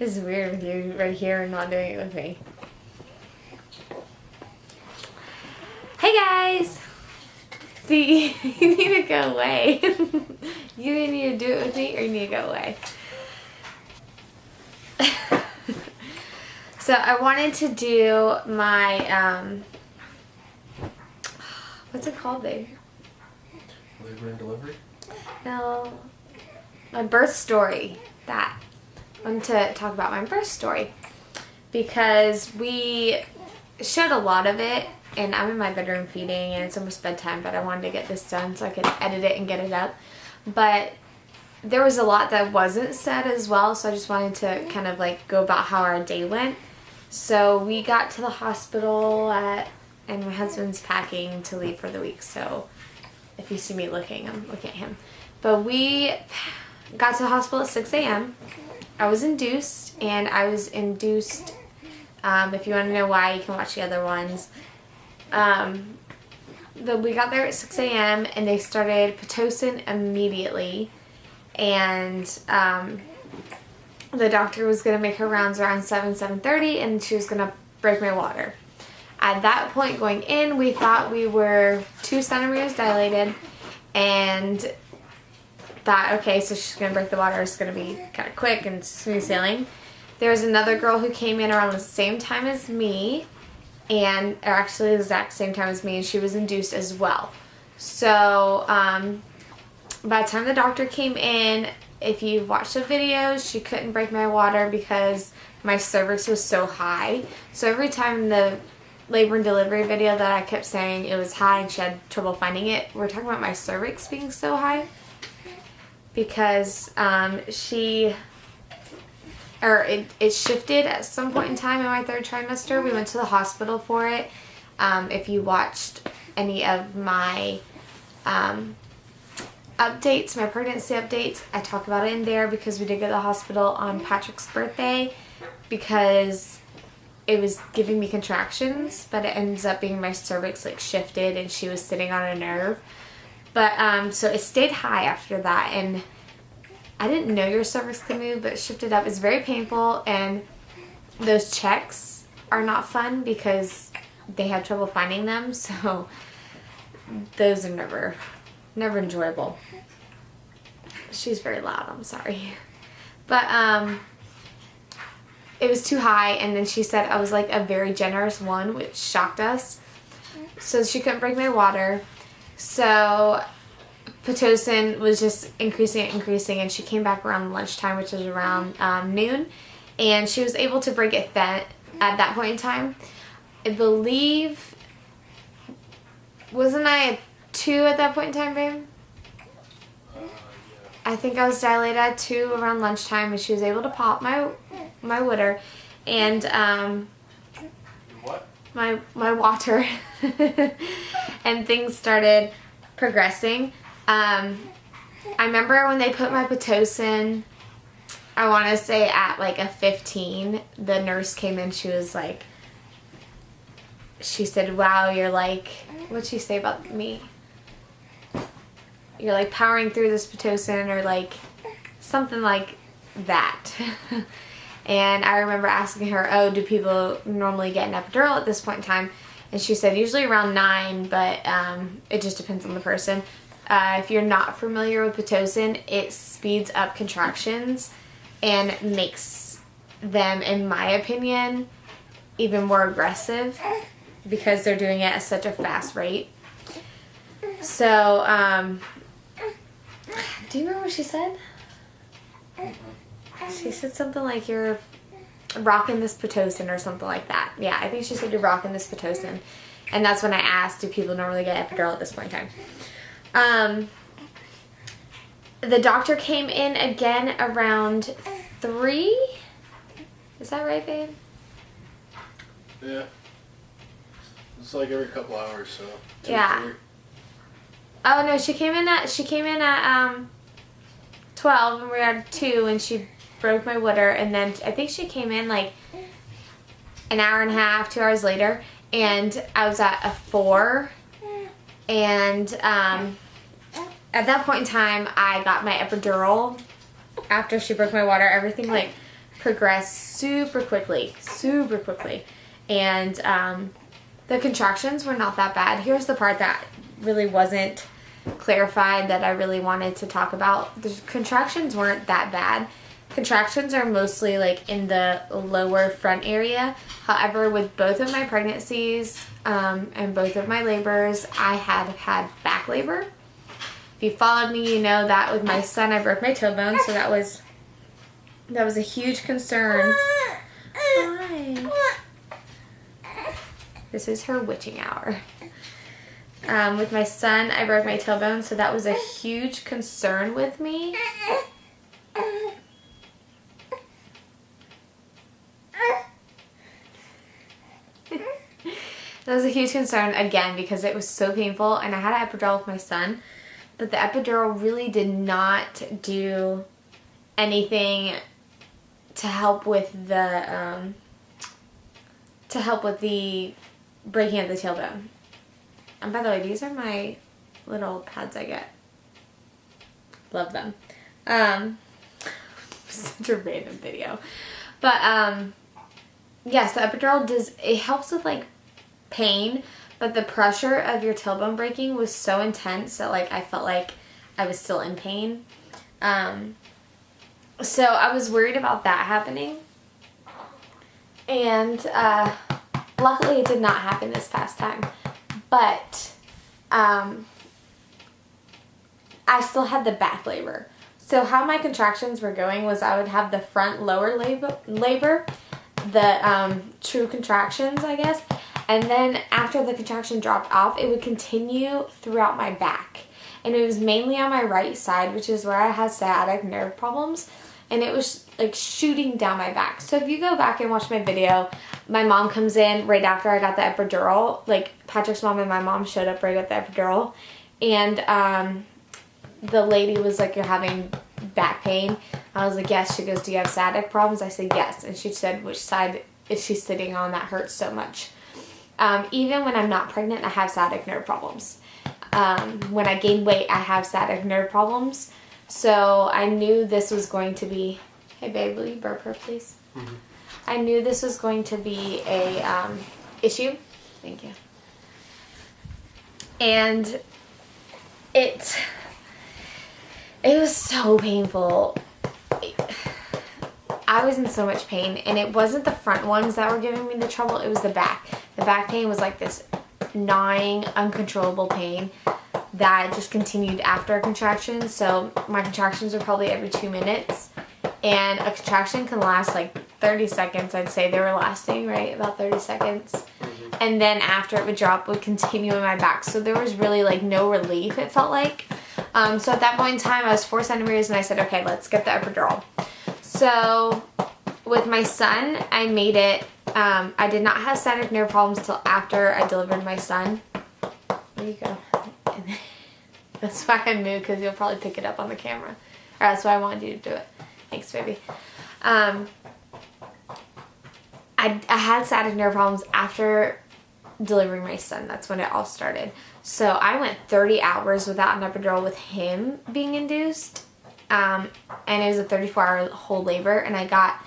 This is weird with you right here and not doing it with me. Hey guys! See, you need to go away. You need to do it with me or you need to go away. So I wanted to do my, what's it called, babe? Labor and delivery? No, my birth story. That. I wanted to talk about my birth story because we showed a lot of it, and I'm in my bedroom feeding and it's almost bedtime, but I wanted to get this done so I could edit it and get it up. But there was a lot that wasn't said as well, so I just wanted to kind of like go about how our day went. So we got to the hospital and my husband's packing to leave for the week, so if you see me looking, I'm looking at him. But we got to the hospital at 6 a.m. I was induced, and I was induced, if you want to know why, you can watch the other ones. But we got there at 6 a.m. and they started Pitocin immediately, and the doctor was going to make her rounds around 7:30, and she was going to break my water. At that point going in, we thought we were 2 centimeters dilated, and thought, okay, so she's going to break the water. It's going to be kind of quick and smooth sailing. There was another girl who came in around the same time as me, or actually the exact same time as me, and she was induced as well. So by the time the doctor came in, if you've watched the videos, she couldn't break my water because my cervix was so high. So every time in the labor and delivery video that I kept saying it was high and she had trouble finding it, we're talking about my cervix being so high. Because it shifted at some point in time in my 3rd trimester. We went to the hospital for it. If you watched any of my updates, my pregnancy updates, I talk about it in there because we did go to the hospital on Patrick's birthday because it was giving me contractions, but it ends up being my cervix like shifted and she was sitting on a nerve. But, so it stayed high after that, and I didn't know your cervix could move, but it shifted up. It's very painful, and those checks are not fun because they have trouble finding them, so those are never enjoyable. She's very loud, I'm sorry. But, it was too high, and then she said I was like a very generous one, which shocked us. So she couldn't break my water. So Pitocin was just increasing, and she came back around lunchtime, which was around noon, and she was able to break it at that point in time. I believe, wasn't I a 2 at that point in time, babe? Yeah. I think I was dilated at 2 around lunchtime, and she was able to pop my water, and What? my water, and things started progressing. I remember when they put my Pitocin, I want to say at like a 15, the nurse came in, she was like, she said, wow, you're like, what'd she say about me? You're like powering through this Pitocin, or like something like that. And I remember asking her, oh, do people normally get an epidural at this point in time? And she said usually around 9, but it just depends on the person. If you're not familiar with Pitocin, it speeds up contractions and makes them, in my opinion, even more aggressive because they're doing it at such a fast rate. So, do you remember what she said? She said something like, you're rocking this Pitocin or something like that. Yeah, I think she said you're rocking this Pitocin. And that's when I asked, do people normally get epidural at this point in time? The doctor came in again around 3. Is that right, babe? Yeah. It's like every couple hours, so. 2, Yeah. 3. Oh no, she came in at 12, and we were at 2, and she broke my water, and then I think she came in like an hour and a half, 2 hours later, and I was at a 4, and at that point in time, I got my epidural after she broke my water. Everything like progressed super quickly. And the contractions were not that bad. Here's the part that really wasn't clarified that I really wanted to talk about. The contractions weren't that bad. Contractions are mostly like in the lower front area. However, with both of my pregnancies and both of my labors, I had back labor. If you followed me, you know that with my son, I broke my toe bone, so that was a huge concern. Hi. This is her witching hour. With my son, I broke my tailbone, so that was a huge concern with me. That was a huge concern, again, because it was so painful, and I had an epidural with my son, but the epidural really did not do anything to help with the breaking of the tailbone. And by the way, these are my little pads I get. Love them. Such a random video. But, yes, the epidural it helps with, like, pain, but the pressure of your tailbone breaking was so intense that, like, I felt like I was still in pain. So I was worried about that happening. And, luckily it did not happen this past time. But, I still had the back labor. So how my contractions were going was I would have the front lower labor, the true contractions, I guess. And then after the contraction dropped off, it would continue throughout my back. And it was mainly on my right side, which is where I had sciatic nerve problems. And it was like shooting down my back. So if you go back and watch my video, my mom comes in right after I got the epidural. Like Patrick's mom and my mom showed up right at the epidural. And the lady was like, "You're having back pain?" I was like, "Yes." She goes, "Do you have sciatic problems?" I said, "Yes." And she said, "Which side is she sitting on that hurts so much?" Even when I'm not pregnant, I have sciatic nerve problems. When I gain weight, I have sciatic nerve problems. So I knew this was going to be... Hey, babe, will you burp her, please? Mm-hmm. I knew this was going to be a issue. Thank you. And it was so painful. I was in so much pain, and it wasn't the front ones that were giving me the trouble, it was the back. The back pain was like this gnawing, uncontrollable pain that just continued after a contraction. So my contractions were probably every 2 minutes, and a contraction can last like 30 seconds. I'd say they were lasting, right? About 30 seconds. Mm-hmm. And then after it would drop, it would continue in my back. So there was really like no relief, it felt like. So at that point in time, I was 4 centimeters, and I said, okay, let's get the epidural. So with my son, I made it, I did not have sciatic nerve problems until after I delivered my son. There you go. That's why I moved, because you'll probably pick it up on the camera. Or that's why I wanted you to do it. Thanks, baby. I had sciatic nerve problems after delivering my son. That's when it all started. So I went 30 hours without an epidural with him being induced. And it was a 34-hour whole labor, and I got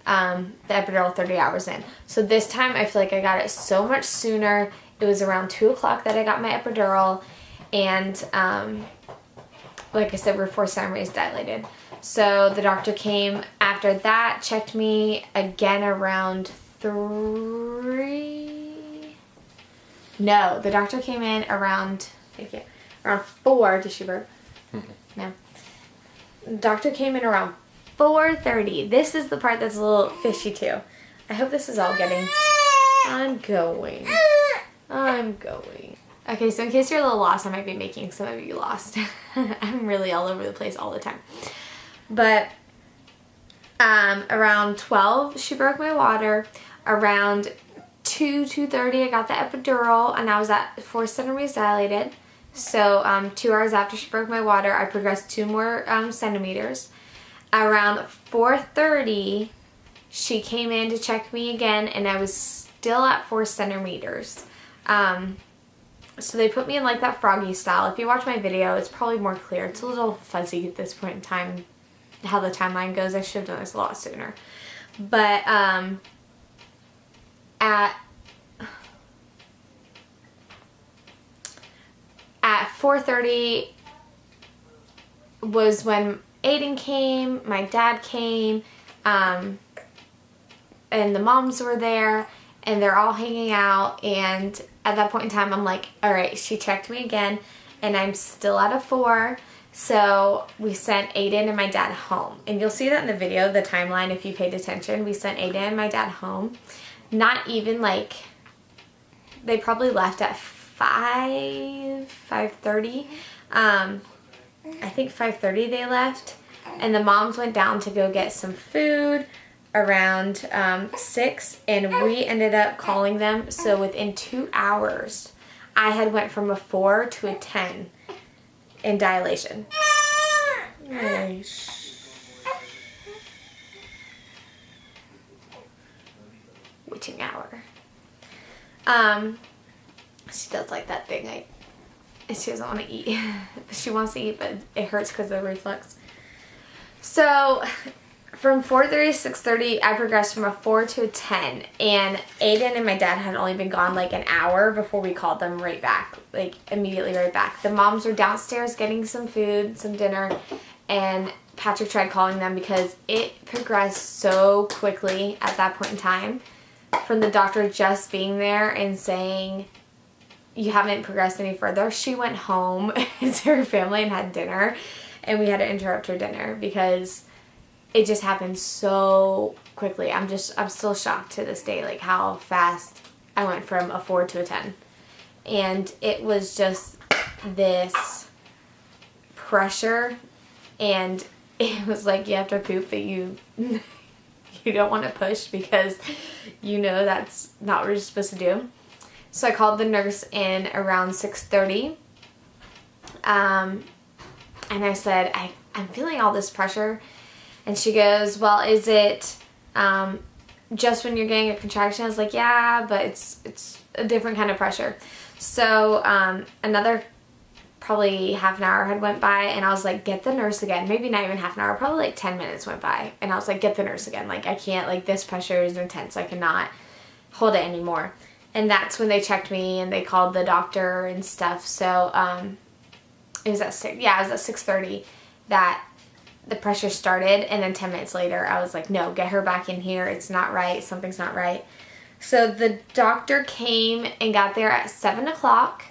the epidural 30 hours in. So this time I feel like I got it so much sooner. It was around 2 o'clock that I got my epidural, and like I said, we're 4 centimeters dilated. So the doctor came after that, checked me again around 3. No, the doctor came in around, thank you, around 4. Did she burp? No. The doctor came in around 4:30. This is the part that's a little fishy too. I hope this is all getting... I'm going. Okay, so in case you're a little lost, I might be making some of you lost. I'm really all over the place all the time. But around 12, she broke my water. Around 2:30, I got the epidural, and I was at 4 centimeters dilated. So 2 hours after she broke my water, I progressed 2 more centimeters. Around 4:30, she came in to check me again, and I was still at 4 centimeters. So they put me in like that froggy style. If you watch my video, it's probably more clear. It's a little fuzzy at this point in time, how the timeline goes. I should have done this a lot sooner. But at 4:30 was when Aiden came, my dad came, and the moms were there, and they're all hanging out. And at that point in time, I'm like, all right, she checked me again, and I'm still at a 4. So we sent Aiden and my dad home. And you'll see that in the video, the timeline, if you paid attention. We sent Aiden and my dad home. Not even like, they probably left at 5:30. I think 5:30 they left. And the moms went down to go get some food around 6. And we ended up calling them. So within 2 hours, I had went from a 4 to a 10 in dilation. Witching hour. She does like that thing. She doesn't want to eat. She wants to eat, but it hurts because of the reflux. So from 4:30 to 6:30, I progressed from a 4 to a 10. And Aiden and my dad had only been gone like an hour before we called them right back. Like immediately right back. The moms were downstairs getting some food, some dinner. And Patrick tried calling them because it progressed so quickly at that point in time. From the doctor just being there and saying, you haven't progressed any further. She went home to her family and had dinner. And we had to interrupt her dinner because it just happened so quickly. I'm still shocked to this day, like how fast I went from a 4 to a 10. And it was just this pressure, and it was like you have to poop, but you don't want to push because you know that's not what you're supposed to do. So I called the nurse in around 6:30. And I said, I'm feeling all this pressure. And she goes, well, is it just when you're getting a contraction? I was like, yeah, but it's a different kind of pressure. So another probably half an hour had went by, and I was like, get the nurse again. Maybe not even half an hour, probably like 10 minutes went by. And I was like, get the nurse again. Like, I can't, like, this pressure is intense. I cannot hold it anymore. And that's when they checked me and they called the doctor and stuff. So it was at 6:30 that the pressure started, and then 10 minutes later I was like, no, get her back in here. It's not right. Something's not right. So the doctor came and got there at 7 o'clock,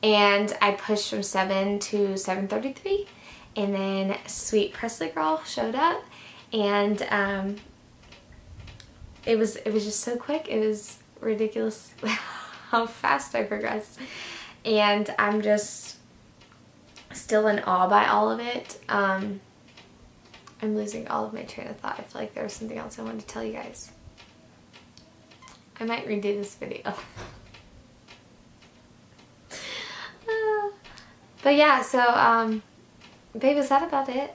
and I pushed from 7 to 7:33, and then sweet Presley girl showed up, and it was just so quick. It was ridiculous how fast I progressed, and I'm just still in awe by all of it. I'm losing all of my train of thought. I feel like there was something else I wanted to tell you guys. I might redo this video. But yeah, so, babe, is that about it?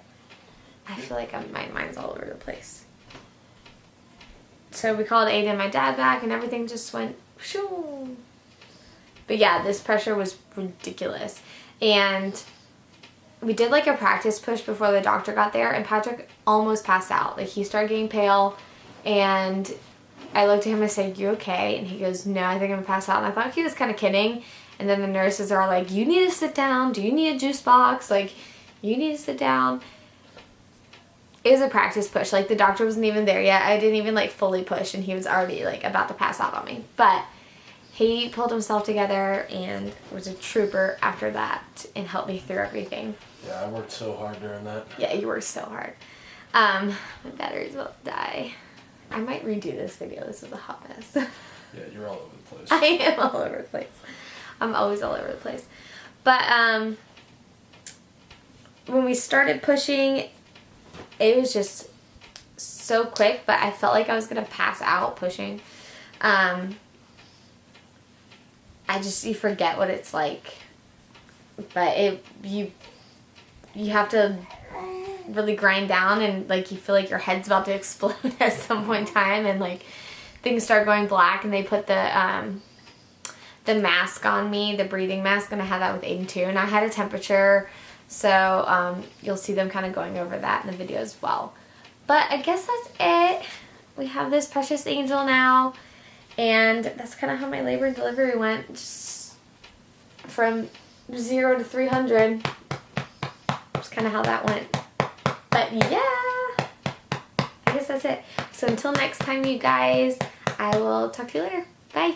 I feel like my mind's all over the place. So we called Aiden and my dad back, and everything just went shoo. But yeah, this pressure was ridiculous. And we did like a practice push before the doctor got there, and Patrick almost passed out. Like, he started getting pale, and I looked at him and said, you okay? And he goes, no, I think I'm gonna pass out. And I thought he was kind of kidding. And then the nurses are like, you need to sit down. Do you need a juice box? Like, you need to sit down. It was a practice push. Like, the doctor wasn't even there yet. I didn't even like fully push, and he was already like about to pass out on me. But he pulled himself together and was a trooper after that and helped me through everything. Yeah, I worked so hard during that. Yeah, you worked so hard. My battery's about to die. I might redo this video. This is a hot mess. Yeah, you're all over the place. I am all over the place. I'm always all over the place. But when we started pushing, it was just so quick, but I felt like I was going to pass out pushing. You forget what it's like. But you have to really grind down, and like you feel like your head's about to explode at some point in time, and like things start going black, and they put the mask on me, the breathing mask, and I had that with Aiden too, and I had a temperature, so you'll see them kind of going over that in the video as well. But I guess that's it. we have this precious angel now. And that's kind of how my labor and delivery went. Just from 0 to 300. That's kind of how that went. But yeah, I guess that's it. So until next time, you guys, I will talk to you later. Bye.